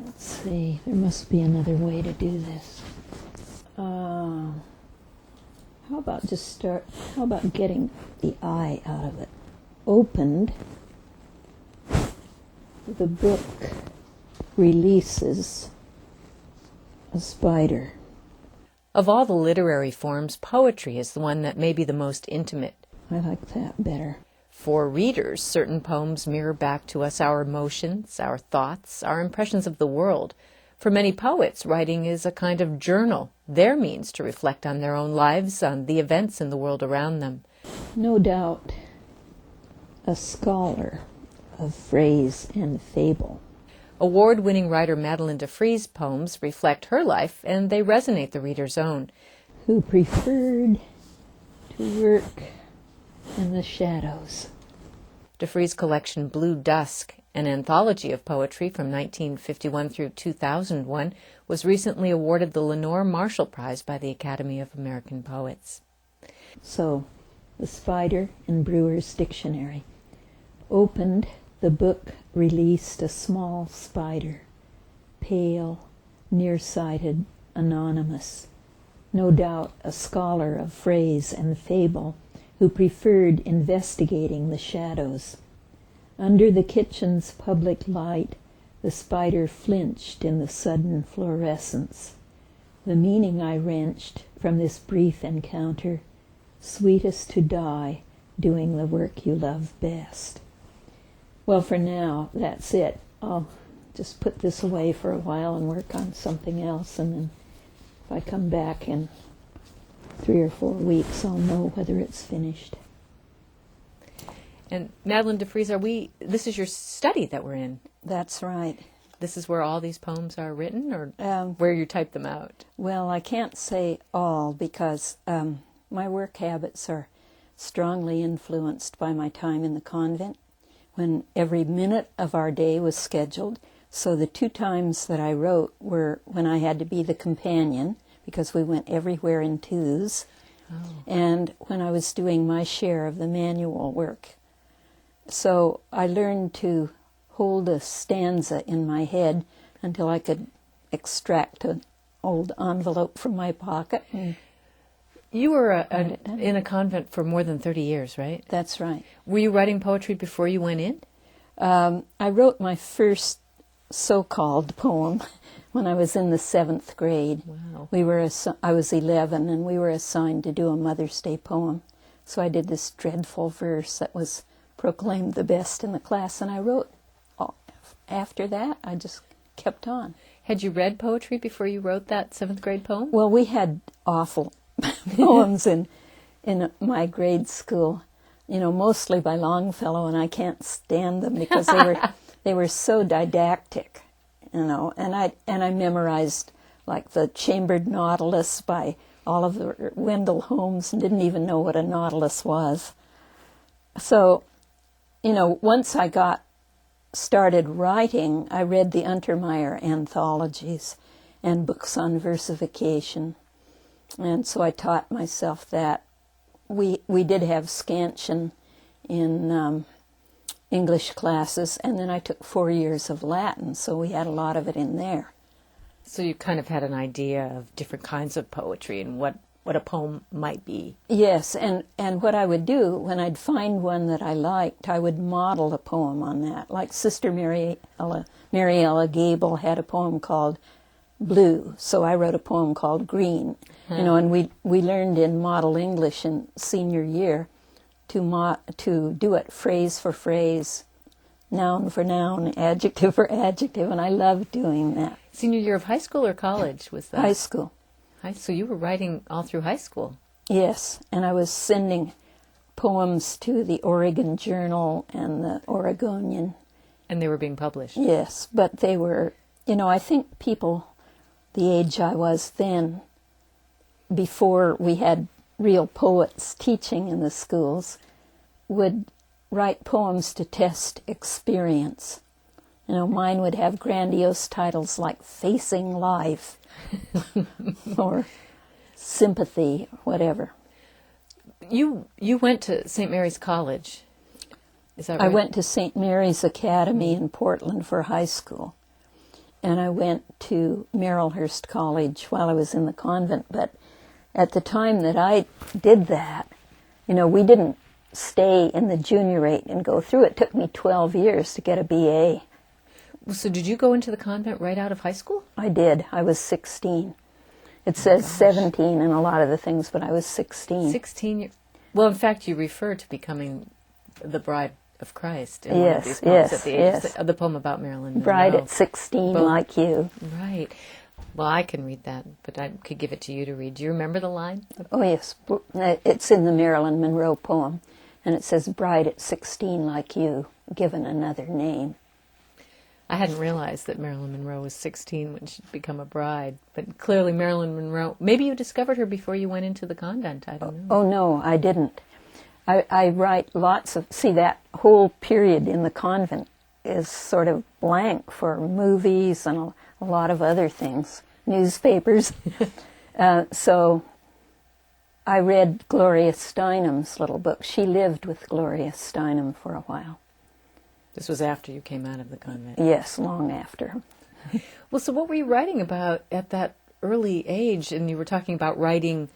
Let's see, there must be another way to do this. How about getting the I out of it? Opened, the book releases a spider. Of all the literary forms, poetry is the one that may be the most intimate. I like that better. For readers, certain poems mirror back to us our emotions, our thoughts, our impressions of the world. For many poets, writing is a kind of journal, their means to reflect on their own lives, on the events in the world around them. No doubt, a scholar of phrase and fable. Award-winning writer Madeline De Frees' poems reflect her life, and they resonate the reader's own. Who preferred to work in the shadows. De Frees' collection Blue Dusk, an anthology of poetry from 1951 through 2001, was recently awarded the Lenore Marshall Prize by the Academy of American Poets. So, the spider in Brewer's dictionary. Opened, the book released a small spider, pale, nearsighted, anonymous. No doubt a scholar of phrase and fable who preferred investigating the shadows. Under the kitchen's public light, the spider flinched in the sudden fluorescence. The meaning I wrenched from this brief encounter, sweetest to die, doing the work you love best. Well, for now, that's it. I'll just put this away for a while and work on something else, and then if I come back in 3 or 4 weeks, I'll know whether it's finished. And Madeline De Frees, this is your study that we're in? That's right. This is where all these poems are written, or where you type them out? Well, I can't say all, because my work habits are strongly influenced by my time in the convent, when every minute of our day was scheduled. So the 2 times that I wrote were when I had to be the companion, because we went everywhere in twos, and when I was doing my share of the manual work. So I learned to hold a stanza in my head until I could extract an old envelope from my pocket. You were in a convent for more than 30 years, right? That's right. Were you writing poetry before you went in? I wrote my first so-called poem when I was in the 7th grade. Wow. I was 11, and we were assigned to do a Mother's Day poem. So I did this dreadful verse that was proclaimed the best in the class, and I wrote. After that, I just kept on. Had you read poetry before you wrote that 7th grade poem? Well, we had awful poems in my grade school, mostly by Longfellow, and I can't stand them because they were so didactic, and I memorized like the Chambered Nautilus by Oliver Wendell Holmes and didn't even know what a nautilus was. So, once I got started writing, I read the Untermeyer anthologies and books on versification. And so I taught myself that. We did have scansion in English classes, and then I took 4 years of Latin, so we had a lot of it in there. So you kind of had an idea of different kinds of poetry and what a poem might be. Yes, and what I would do, when I'd find one that I liked, I would model a poem on that. Like Sister Mariella Gable had a poem called Blue, so I wrote a poem called Green. And we learned in Model English in senior year to do it phrase for phrase, noun for noun, adjective for adjective, and I loved doing that. Senior year of high school or college was that? High school. So you were writing all through high school? Yes, and I was sending poems to the Oregon Journal and the Oregonian. And they were being published? Yes, but they were, I think people the age I was then, before we had real poets teaching in the schools, would write poems to test experience. Mine would have grandiose titles like Facing Life or Sympathy, whatever. You went to St. Mary's College, is that right? I went to St. Mary's Academy in Portland for high school. and I went to Marylhurst College while I was in the convent. But at the time that I did that, we didn't stay in the junior rate and go through it. It took me 12 years to get a BA. So did you go into the convent right out of high school? I did. I was 16. It says 17 in a lot of the things, but I was 16. 16 Well, in fact, you refer to becoming the bride of Christ in one of these Yes, poems at the age yes. the poem about Madeline Monroe. Bride at 16, Both. like you. Right. Well, I can read that, but I could give it to you to read. Do you remember the line? Oh, yes. It's in the Marilyn Monroe poem, and it says, bride at 16 like you, given another name. I hadn't realized that Marilyn Monroe was 16 when she'd become a bride, but clearly Marilyn Monroe, maybe you discovered her before you went into the convent, I don't know. Oh, no, I didn't. I write lots of, see, that whole period in the convent is sort of blank for movies and a lot of other things, newspapers. So I read Gloria Steinem's little book. She lived with Gloria Steinem for a while. This was after you came out of the convent. Yes, long after. Well, so what were you writing about at that early age? And you were talking about writing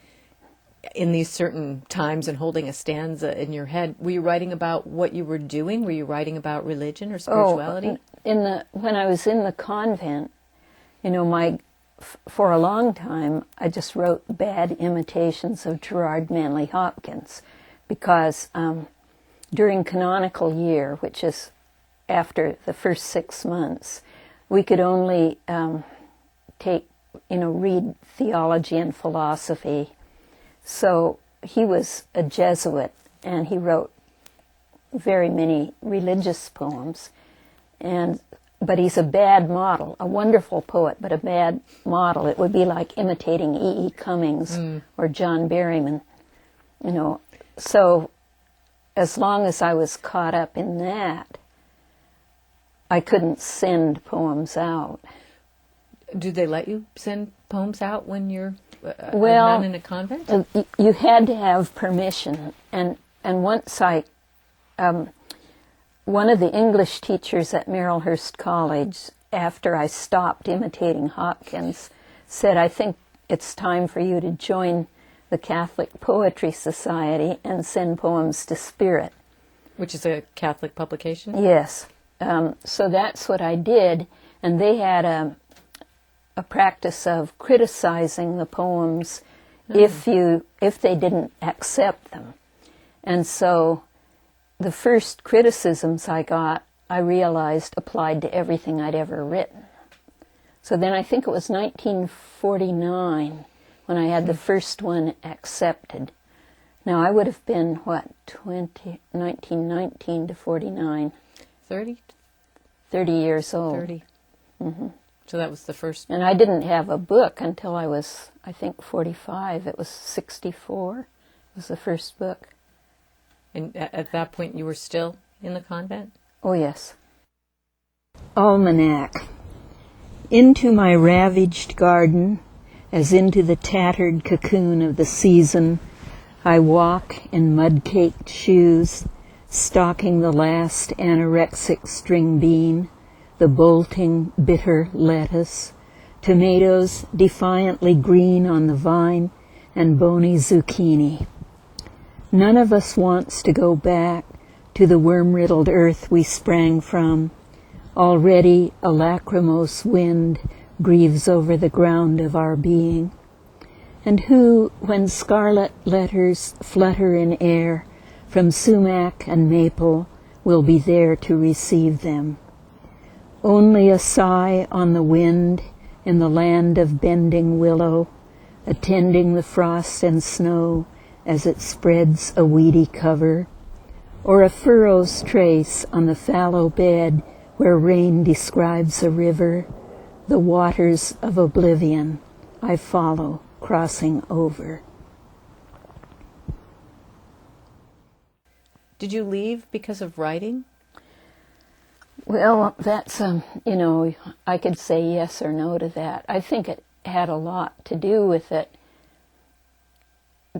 in these certain times and holding a stanza in your head. Were you writing about what you were doing? Were you writing about religion or spirituality? When I was in the convent, for a long time, I just wrote bad imitations of Gerard Manley Hopkins, because during canonical year, which is after the first 6 months, we could only read theology and philosophy. So he was a Jesuit, and he wrote very many religious poems. But he's a bad model, a wonderful poet, but a bad model. It would be like imitating E.E. Cummings or John Berryman, So as long as I was caught up in that, I couldn't send poems out. Do they let you send poems out when you're a Well, nun in a convent? You had to have permission, and once one of the English teachers at Marylhurst College, after I stopped imitating Hopkins, said, I think it's time for you to join the Catholic Poetry Society and send poems to Spirit. Which is a Catholic publication? Yes. So that's what I did, and they had a practice of criticizing the poems if they didn't accept them. And so the first criticisms I got, I realized applied to everything I'd ever written. So then I think it was 1949 when I had the first one accepted. Now I would have been, 1919 to 49. 30? 30 years old. 30. Mm-hmm. So that was the first. And I didn't have a book until I was, I think, 45. It was 64 was the first book. And at that point you were still in the convent? Oh, yes. Almanac. Into my ravaged garden, as into the tattered cocoon of the season, I walk in mud-caked shoes, stalking the last anorexic string bean, the bolting, bitter lettuce, tomatoes defiantly green on the vine, and bony zucchini. None of us wants to go back to the worm-riddled earth we sprang from. Already a lachrymose wind grieves over the ground of our being. And who, when scarlet letters flutter in air from sumac and maple, will be there to receive them? Only a sigh on the wind in the land of bending willow, attending the frost and snow as it spreads a weedy cover, or a furrow's trace on the fallow bed where rain describes a river, the waters of oblivion I follow crossing over. Did you leave because of writing? Well, that's, I could say yes or no to that. I think it had a lot to do with it,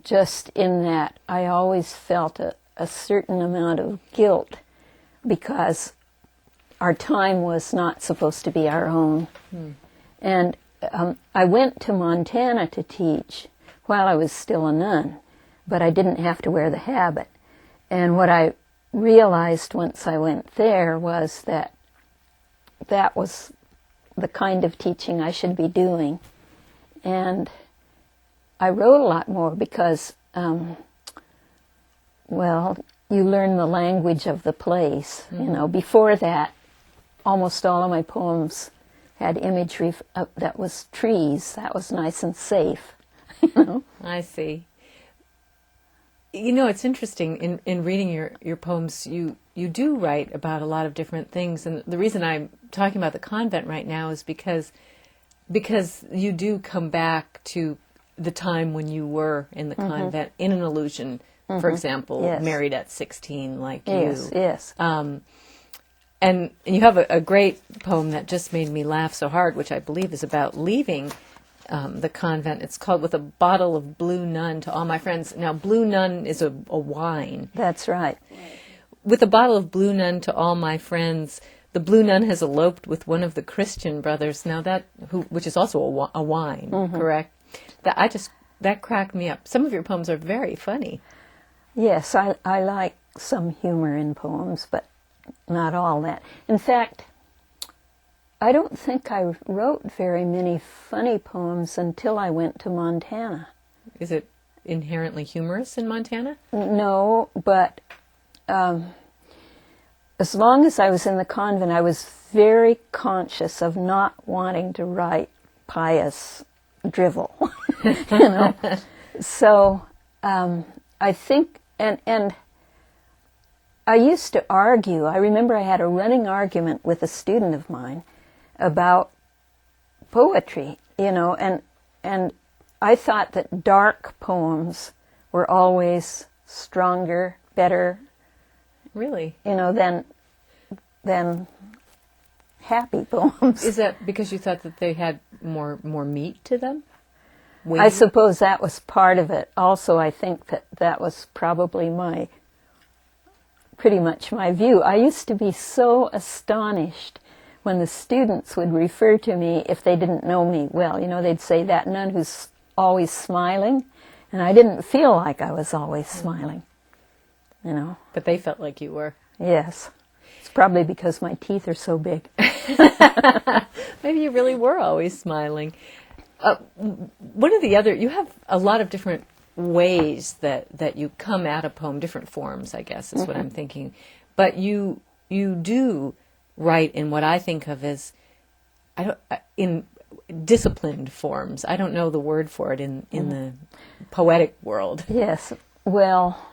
just in that I always felt a certain amount of guilt because our time was not supposed to be our own. And I went to Montana to teach while I was still a nun, but I didn't have to wear the habit. And what I realized once I went there was that that was the kind of teaching I should be doing. And I wrote a lot more because, well, you learn the language of the place. You know, before that, almost all of my poems had imagery that was trees. That was nice and safe. You know? I see. You know, it's interesting, in reading your poems, you do write about a lot of different things. And the reason I'm talking about the convent right now is because you do come back to the time when you were in the convent, in an illusion, for example, married at 16 like you. Yes. And you have a great poem that just made me laugh so hard, which I believe is about leaving the convent. It's called With a Bottle of Blue Nun to All My Friends. Now, Blue Nun is a wine. That's right. With a bottle of Blue Nun to all my friends, the Blue Nun has eloped with one of the Christian brothers. Now which is also a wine, correct? That cracked me up. Some of your poems are very funny. Yes, I like some humor in poems, but not all that. In fact, I don't think I wrote very many funny poems until I went to Montana. Is it inherently humorous in Montana? No, but as long as I was in the convent, I was very conscious of not wanting to write pious drivel. You know? So I think, and I used to argue. I remember I had a running argument with a student of mine about poetry, you know, and I thought that dark poems were always stronger, better, really, you know, than happy poems. Is that because you thought that they had more meat to them? Weight? I suppose that was part of it. Also, I think that was probably pretty much my view. I used to be so astonished when the students would refer to me if they didn't know me well. You know, they'd say, that nun who's always smiling, and I didn't feel like I was always smiling, you know. But they felt like you were. Yes. It's probably because my teeth are so big. Maybe you really were always smiling. One of the other, you have a lot of different ways that you come at a poem, different forms, I guess, is what I'm thinking. But you do write in what I think of as in disciplined forms. I don't know the word for it in the poetic world. Yes. Well,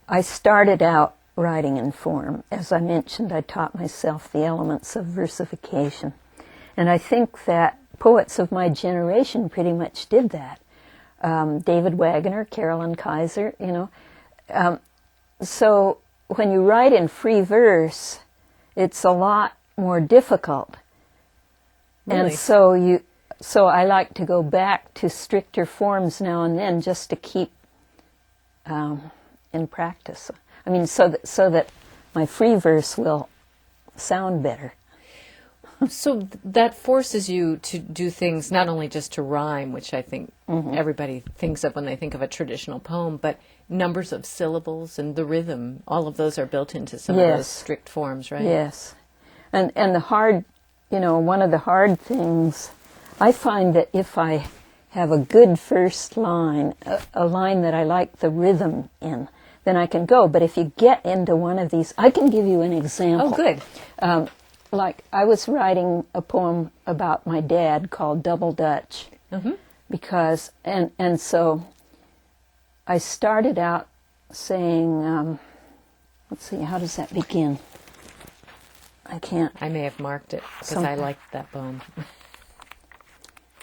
I started out writing in form. As I mentioned, I taught myself the elements of versification. And I think that poets of my generation pretty much did that. David Wagner, Carolyn Kaiser, you know. So when you write in free verse, it's a lot more difficult. Really? And so I like to go back to stricter forms now and then just to keep in practice. I mean, so that my free verse will sound better. So that forces you to do things not only just to rhyme, which I think everybody thinks of when they think of a traditional poem, but numbers of syllables and the rhythm, all of those are built into some of those strict forms, right? Yes. And the hard, you know, one of the hard things, I find that if I have a good first line, a line that I like the rhythm in, then I can go. But if you get into one of these, I can give you an example. Oh, good. Like, I was writing a poem about my dad called Double Dutch, because, and so I started out saying, let's see, how does that begin? I can't. I may have marked it, because I liked that poem.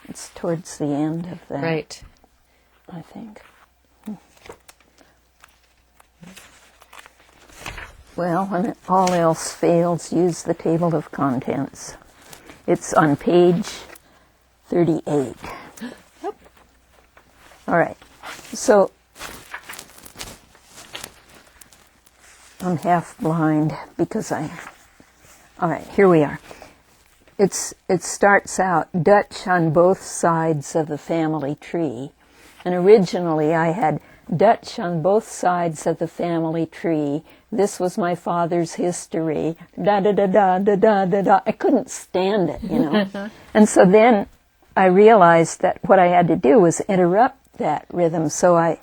It's towards the end of that. Right. I think. Well, when all else fails, use the table of contents. It's on page 38. Yep. All right. So I'm half blind because I All right, here we are. It starts out Dutch on both sides of the family tree. And originally I had Dutch on both sides of the family tree. This was my father's history. Da da da da da da da da. I couldn't stand it, you know. And so then I realized that what I had to do was interrupt that rhythm. So I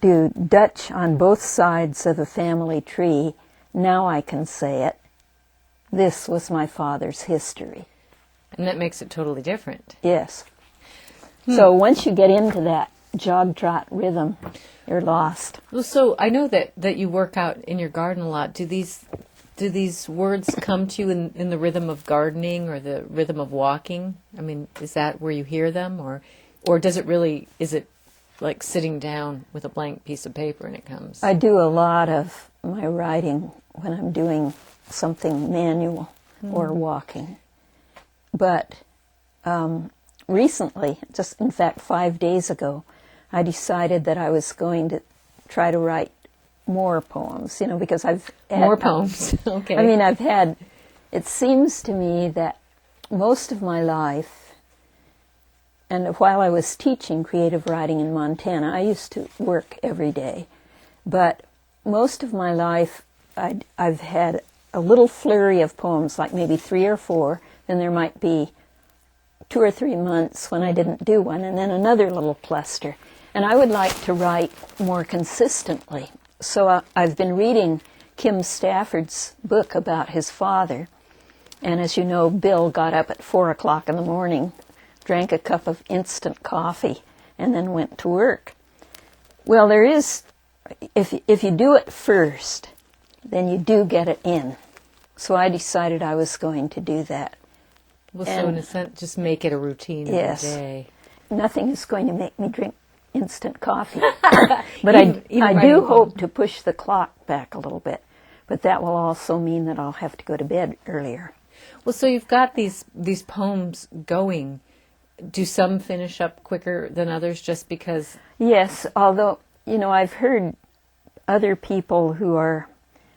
do Dutch on both sides of the family tree. Now I can say it. This was my father's history. And that makes it totally different. Yes. So once you get into that jog trot rhythm, you're lost. Well, so I know that you work out in your garden a lot. Do these words come to you in the rhythm of gardening or the rhythm of walking? I mean, is that where you hear them, or is it like sitting down with a blank piece of paper and it comes? I do a lot of my writing when I'm doing something manual or walking. But recently, just in fact 5 days ago, I decided that I was going to try to write more poems, because I've had... More poems, okay. I mean, it seems to me that most of my life, and while I was teaching creative writing in Montana, I used to work every day, but most of my life I've had a little flurry of poems, like maybe 3 or 4, then there might be 2 or 3 months when I didn't do one, and then another little cluster. And I would like to write more consistently. So I've been reading Kim Stafford's book about his father. And as you know, Bill got up at 4 o'clock in the morning, drank a cup of instant coffee, and then went to work. Well, there is, if you do it first, then you do get it in. So I decided I was going to do that. Well, so in a sense, just make it a routine yes, every day. Nothing is going to make me drink instant coffee. But I do hope to push the clock back a little bit. But that will also mean that I'll have to go to bed earlier. Well, so you've got these poems going. Do some finish up quicker than others just because? Yes, although, I've heard other people who are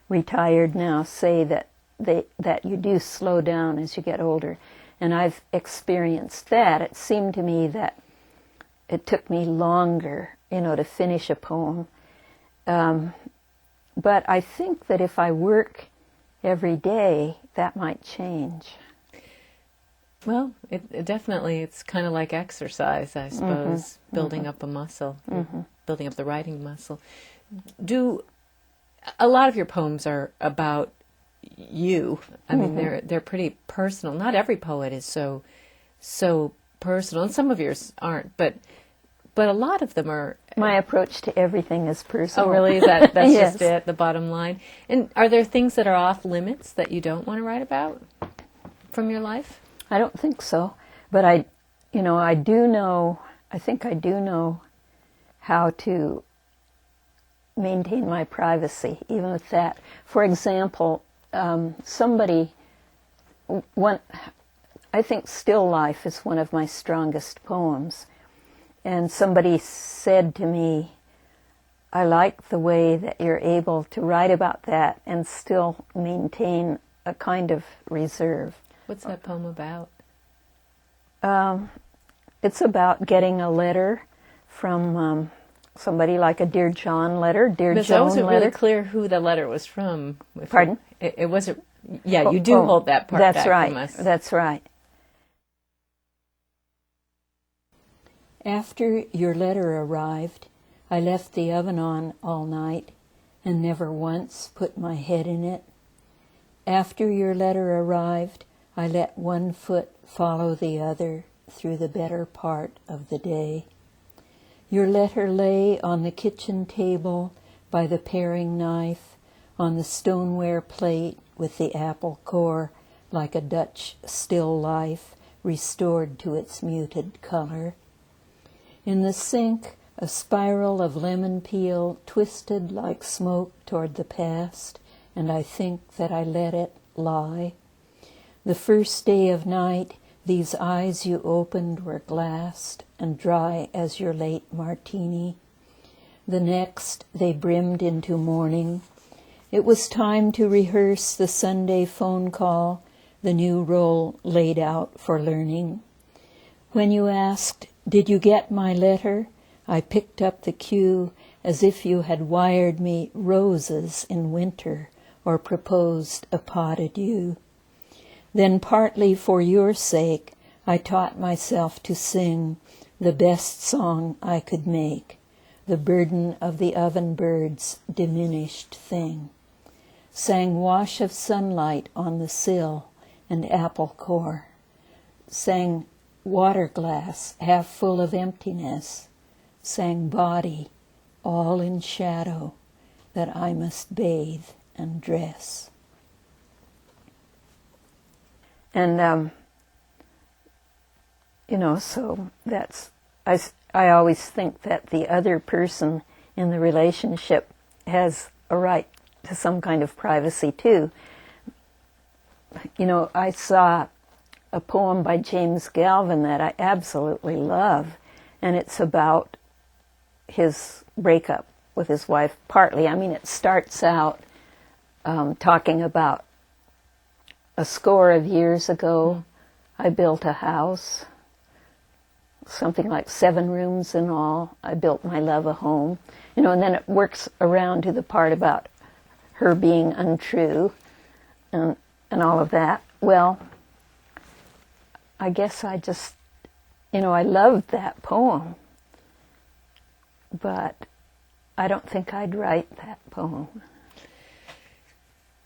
retired now say that you do slow down as you get older. And I've experienced that. It seemed to me that it took me longer, to finish a poem. But I think that if I work every day, that might change. Well, it definitely, it's kind of like exercise, I suppose, building up a muscle, building up the writing muscle. A lot of your poems are about you. I mean, they're pretty personal. Not every poet is so personal, and some of yours aren't, but a lot of them are. My approach to everything is personal. Oh, really? That's yes. just it, the bottom line. And are there things that are off limits that you don't want to write about from your life? I don't think so, but I do know. I think I do know how to maintain my privacy, even with that. For example, I think Still Life is one of my strongest poems. And somebody said to me, I like the way that you're able to write about that and still maintain a kind of reserve. What's that poem about? It's about getting a letter from somebody, like a Dear John letter, Dear Joan letter. It wasn't really clear who the letter was from. Pardon? It wasn't. Yeah, you do hold that part back from us. That's right. After your letter arrived, I left the oven on all night and never once put my head in it. After your letter arrived, I let one foot follow the other through the better part of the day. Your letter lay on the kitchen table by the paring knife, on the stoneware plate with the apple core like a Dutch still life restored to its muted color. In the sink, a spiral of lemon peel twisted like smoke toward the past, and I think that I let it lie. The first day of night, these eyes you opened were glassed and dry as your late martini. The next, they brimmed into morning. It was time to rehearse the Sunday phone call the new role laid out for learning. When you asked, "Did you get my letter?" I picked up the cue as if you had wired me roses in winter or proposed a pas de deux. Then partly for your sake, I taught myself to sing the best song I could make, the burden of the oven bird's diminished thing. Sang wash of sunlight on the sill and apple core. Sang water glass half full of emptiness. Sang body all in shadow that I must bathe and dress. And, so that's, I always think that the other person in the relationship has a right to some kind of privacy too. I saw a poem by James Galvin that I absolutely love, and it's about his breakup with his wife, partly. I mean, it starts out talking about a score of years ago, I built a house, something like 7 rooms in all. I built my love a home. And then it works around to the part about her being untrue and all of that. Well, I guess I just, I loved that poem, but I don't think I'd write that poem.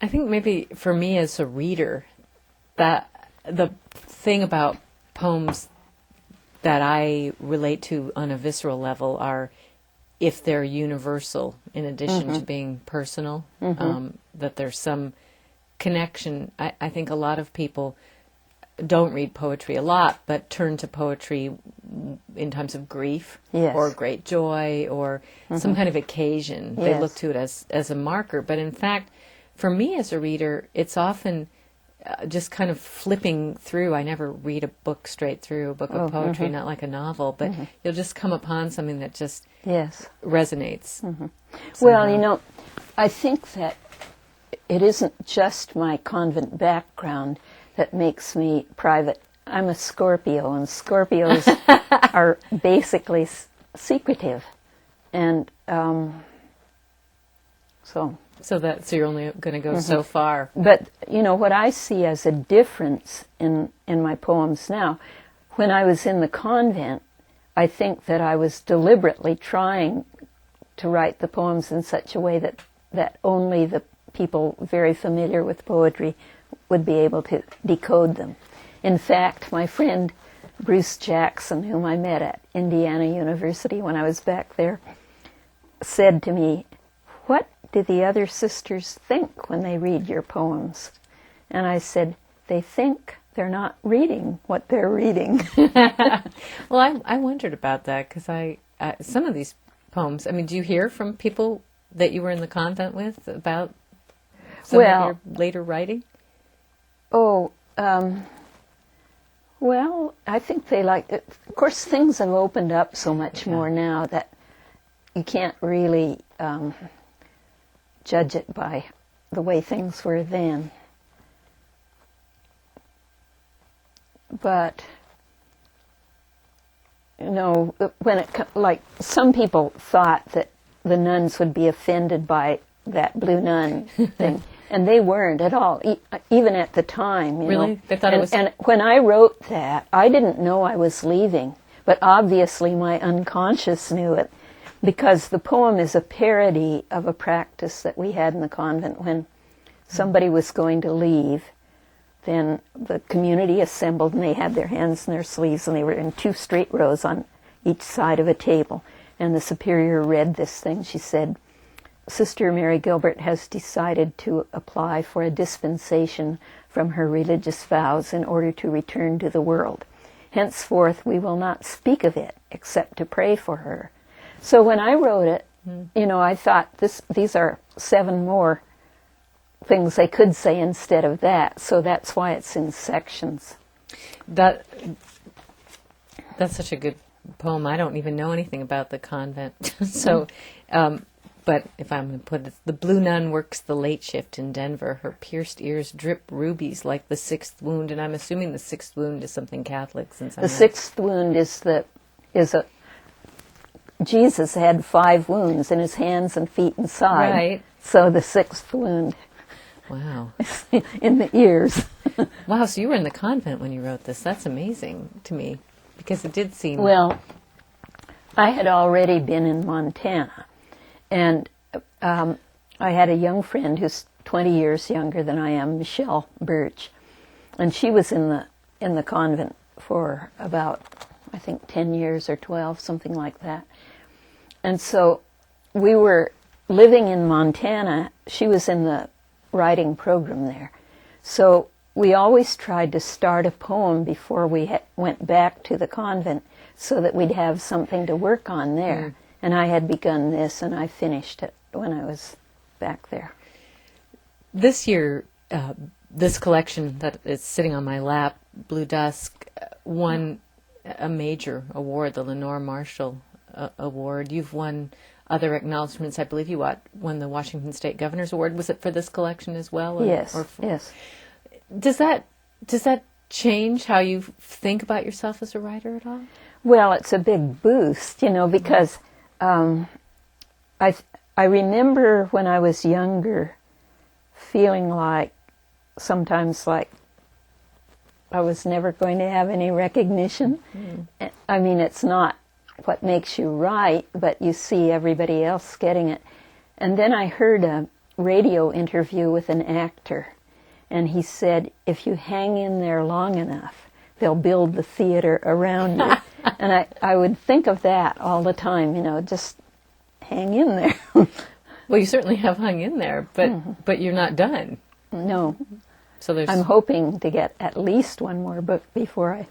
I think maybe for me as a reader, that the thing about poems that I relate to on a visceral level are if they're universal in addition to being personal, that there's some connection. I think a lot of people don't read poetry a lot, but turn to poetry in times of grief or great joy or some kind of occasion. They look to it as a marker. But in fact, for me as a reader, it's often just kind of flipping through. I never read a book straight through, a book of poetry, not like a novel, but you'll just come upon something that just resonates. Well, I think that it isn't just my convent background that makes me private. I'm a Scorpio, and Scorpios are basically secretive. And So you're only going to go so far. But, what I see as a difference in my poems now, when I was in the convent, I think that I was deliberately trying to write the poems in such a way that only the people very familiar with poetry would be able to decode them. In fact, my friend Bruce Jackson, whom I met at Indiana University when I was back there, said to me, "What do the other sisters think when they read your poems?" And I said, "They think they're not reading what they're reading." Well, I wondered about that because some of these poems, I mean, do you hear from people that you were in the convent with about some of your later writing? Well, I think they like it. Of course, things have opened up so much more now that you can't really judge it by the way things were then. But, when like some people thought that the nuns would be offended by that blue nun thing. And they weren't at all, even at the time. Really? They thought it was... And when I wrote that, I didn't know I was leaving. But obviously my unconscious knew it, because the poem is a parody of a practice that we had in the convent. When somebody was going to leave, then the community assembled, and they had their hands in their sleeves, and they were in 2 straight rows on each side of a table. And the superior read this thing. She said, "Sister Mary Gilbert has decided to apply for a dispensation from her religious vows in order to return to the world. Henceforth, we will not speak of it except to pray for her." So when I wrote it, I thought these are 7 more things I could say instead of that. So that's why it's in sections. That's such a good poem. I don't even know anything about the convent. So. but if I'm going to put it, the blue nun works the late shift in Denver. Her pierced ears drip rubies like the sixth wound, and I'm assuming the sixth wound is something Catholic. Since the sixth wound is Jesus had 5 wounds in his hands and feet and side. Right. So the sixth wound. Wow. Is in the ears. Wow, so you were in the convent when you wrote this. That's amazing to me, because it did seem... Well, I had already been in Montana, and I had a young friend who's 20 years younger than I am, Michelle Birch, and she was in the convent for about, I think, 10 years or 12, something like that. And so we were living in Montana. She was in the writing program there. So we always tried to start a poem before we went back to the convent so that we'd have something to work on there. And I had begun this, and I finished it when I was back there. This year, this collection that is sitting on my lap, Blue Dusk, won a major award, the Lenore Marshall Award. You've won other acknowledgments. I believe you won the Washington State Governor's Award. Was it for this collection as well? Yes. Yes. Does that change how you think about yourself as a writer at all? Well, it's a big boost, because I remember when I was younger feeling sometimes like I was never going to have any recognition. I mean, it's not what makes you write, but you see everybody else getting it. And then I heard a radio interview with an actor, and he said, if you hang in there long enough, they'll build the theater around you. And I would think of that all the time, just hang in there. Well, you certainly have hung in there, but you're not done. No. So I'm hoping to get at least one more book before I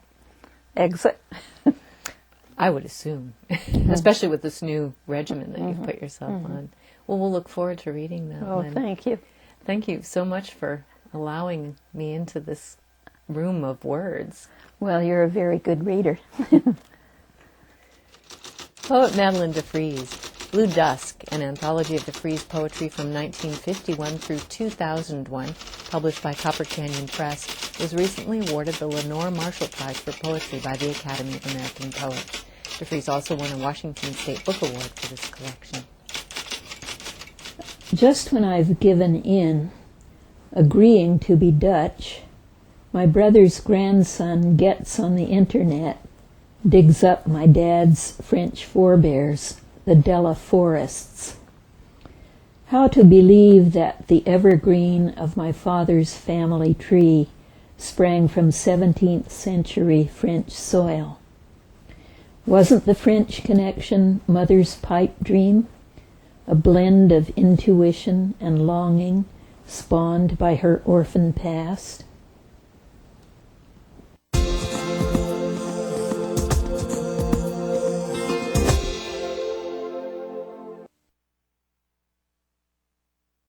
exit. I would assume, especially with this new regimen that you've put yourself on. Well, we'll look forward to reading that one. Thank you. Thank you so much for allowing me into this room of words. Well, you're a very good reader. Poet Madeline De Frees, Blue Dusk, an anthology of De Frees poetry from 1951 through 2001, published by Copper Canyon Press, was recently awarded the Lenore Marshall Prize for Poetry by the Academy of American Poets. De Frees also won a Washington State Book Award for this collection. Just when I've given in, agreeing to be Dutch, my brother's grandson gets on the internet, digs up my dad's French forebears, the Della forests. How to believe that the evergreen of my father's family tree sprang from 17th century French soil? Wasn't the French connection mother's pipe dream, a blend of intuition and longing spawned by her orphan past?